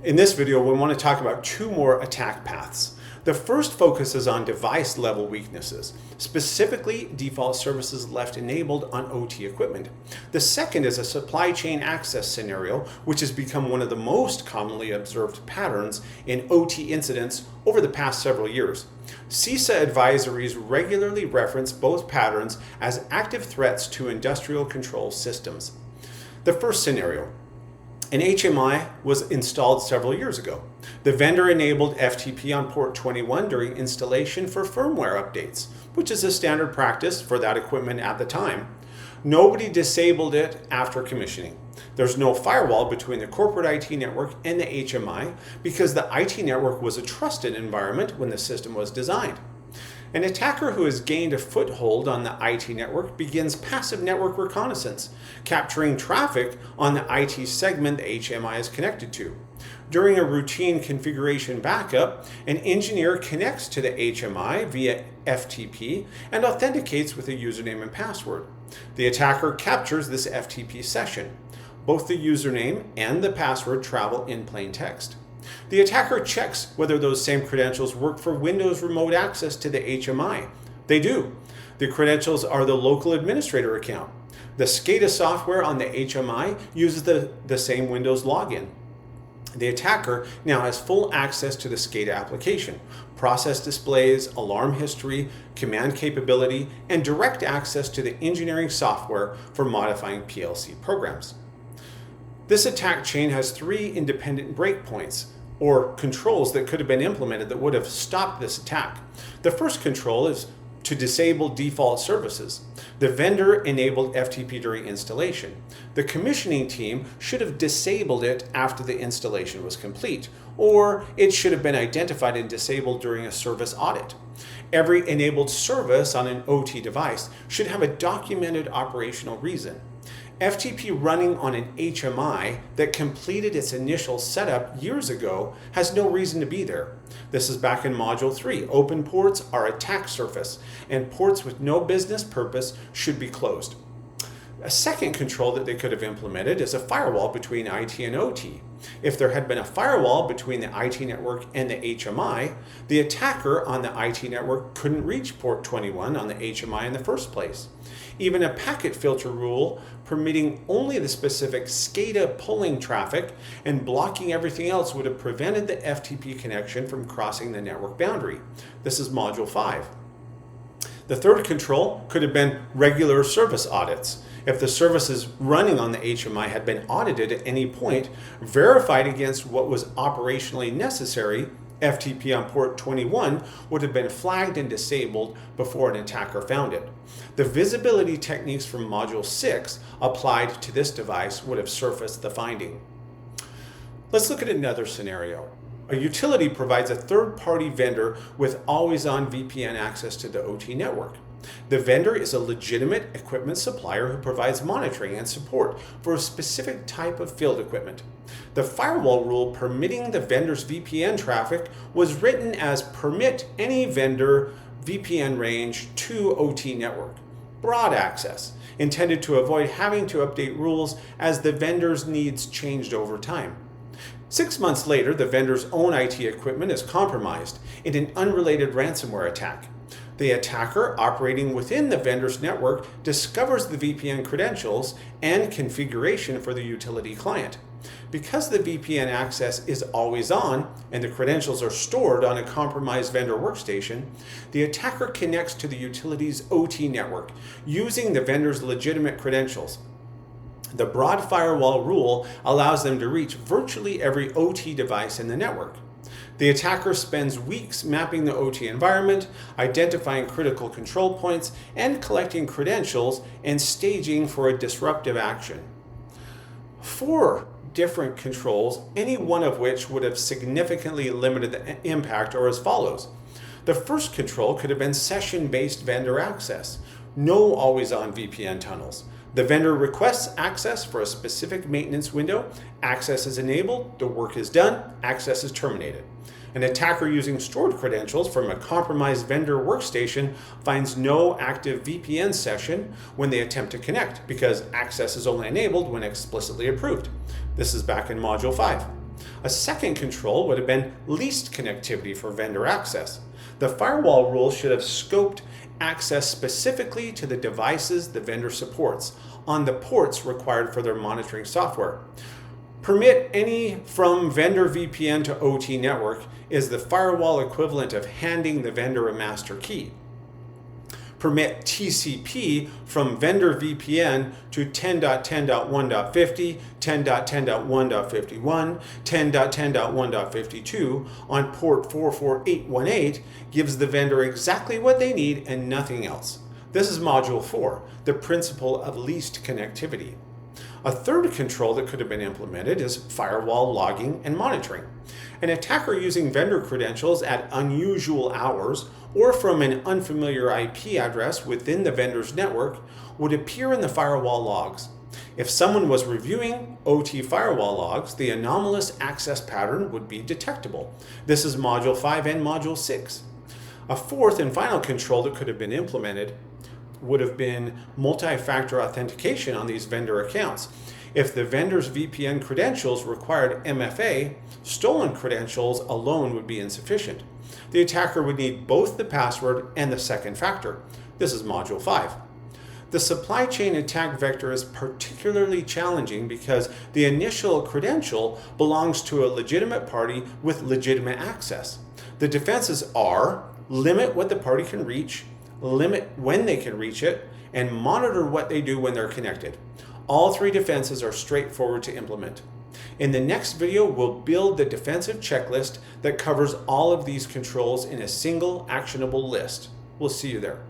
In this video, we want to talk about two more attack paths. The first focuses on device level weaknesses, specifically default services left enabled on OT equipment. The second is a supply chain access scenario, which has become one of the most commonly observed patterns in OT incidents over the past several years. CISA advisories regularly reference both patterns as active threats to industrial control systems. The first scenario. An HMI was installed several years ago. The vendor enabled FTP on port 21 during installation for firmware updates, which is a standard practice for that equipment at the time. Nobody disabled it after commissioning. There's no firewall between the corporate IT network and the HMI because the IT network was a trusted environment when the system was designed. An attacker who has gained a foothold on the IT network begins passive network reconnaissance, capturing traffic on the IT segment the HMI is connected to. During a routine configuration backup, an engineer connects to the HMI via FTP and authenticates with a username and password. The attacker captures this FTP session. Both the username and the password travel in plain text. The attacker checks whether those same credentials work for Windows remote access to the HMI. They do. The credentials are the local administrator account. The SCADA software on the HMI uses the same Windows login. The attacker now has full access to the SCADA application, process displays, alarm history, command capability, and direct access to the engineering software for modifying PLC programs. This attack chain has three independent breakpoints, or controls that could have been implemented that would have stopped this attack. The first control is to disable default services. The vendor enabled FTP during installation. The commissioning team should have disabled it after the installation was complete, or it should have been identified and disabled during a service audit. Every enabled service on an OT device should have a documented operational reason. FTP running on an HMI that completed its initial setup years ago has no reason to be there. This is back in Module 3. Open ports are attack surface, and ports with no business purpose should be closed. A second control that they could have implemented is a firewall between IT and OT. If there had been a firewall between the IT network and the HMI, the attacker on the IT network couldn't reach port 21 on the HMI in the first place. Even a packet filter rule permitting only the specific SCADA pulling traffic and blocking everything else would have prevented the FTP connection from crossing the network boundary. This is Module 5. The third control could have been regular service audits. If the services running on the HMI had been audited at any point, verified against what was operationally necessary, FTP on port 21 would have been flagged and disabled before an attacker found it. The visibility techniques from Module 6 applied to this device would have surfaced the finding. Let's look at another scenario. A utility provides a third-party vendor with always-on VPN access to the OT network. The vendor is a legitimate equipment supplier who provides monitoring and support for a specific type of field equipment. The firewall rule permitting the vendor's VPN traffic was written as permit any vendor VPN range to OT network. Broad access, intended to avoid having to update rules as the vendor's needs changed over time. 6 months later, the vendor's own IT equipment is compromised in an unrelated ransomware attack. The attacker operating within the vendor's network discovers the VPN credentials and configuration for the utility client. Because the VPN access is always on and the credentials are stored on a compromised vendor workstation, the attacker connects to the utility's OT network using the vendor's legitimate credentials. The broad firewall rule allows them to reach virtually every OT device in the network. The attacker spends weeks mapping the OT environment, identifying critical control points, and collecting credentials and staging for a disruptive action. 4 different controls, any one of which would have significantly limited the impact, are as follows. The first control could have been session-based vendor access. No always-on VPN tunnels. The vendor requests access for a specific maintenance window. Access is enabled, the work is done, access is terminated. An attacker using stored credentials from a compromised vendor workstation finds no active VPN session when they attempt to connect because access is only enabled when explicitly approved. This is back in Module 5. A second control would have been least connectivity for vendor access. The firewall rule should have scoped access specifically to the devices the vendor supports on the ports required for their monitoring software. Permit any from vendor VPN to OT network is the firewall equivalent of handing the vendor a master key. Permit TCP from vendor VPN to 10.10.1.50, 10.10.1.51, 10.10.1.52 on port 44818 gives the vendor exactly what they need and nothing else. This is Module 4, the principle of least connectivity. A third control that could have been implemented is firewall logging and monitoring. An attacker using vendor credentials at unusual hours or from an unfamiliar IP address within the vendor's network would appear in the firewall logs. If someone was reviewing OT firewall logs, the anomalous access pattern would be detectable. This is Module 5 and Module 6. A fourth and final control that could have been implemented would have been multi-factor authentication on these vendor accounts. If the vendor's VPN credentials required MFA, stolen credentials alone would be insufficient. The attacker would need both the password and the second factor. This is Module 5. The supply chain attack vector is particularly challenging because the initial credential belongs to a legitimate party with legitimate access. The defenses are limit what the party can reach, limit when they can reach it, and monitor what they do when they're connected. All three defenses are straightforward to implement. In the next video, we'll build the defensive checklist that covers all of these controls in a single actionable list. We'll see you there.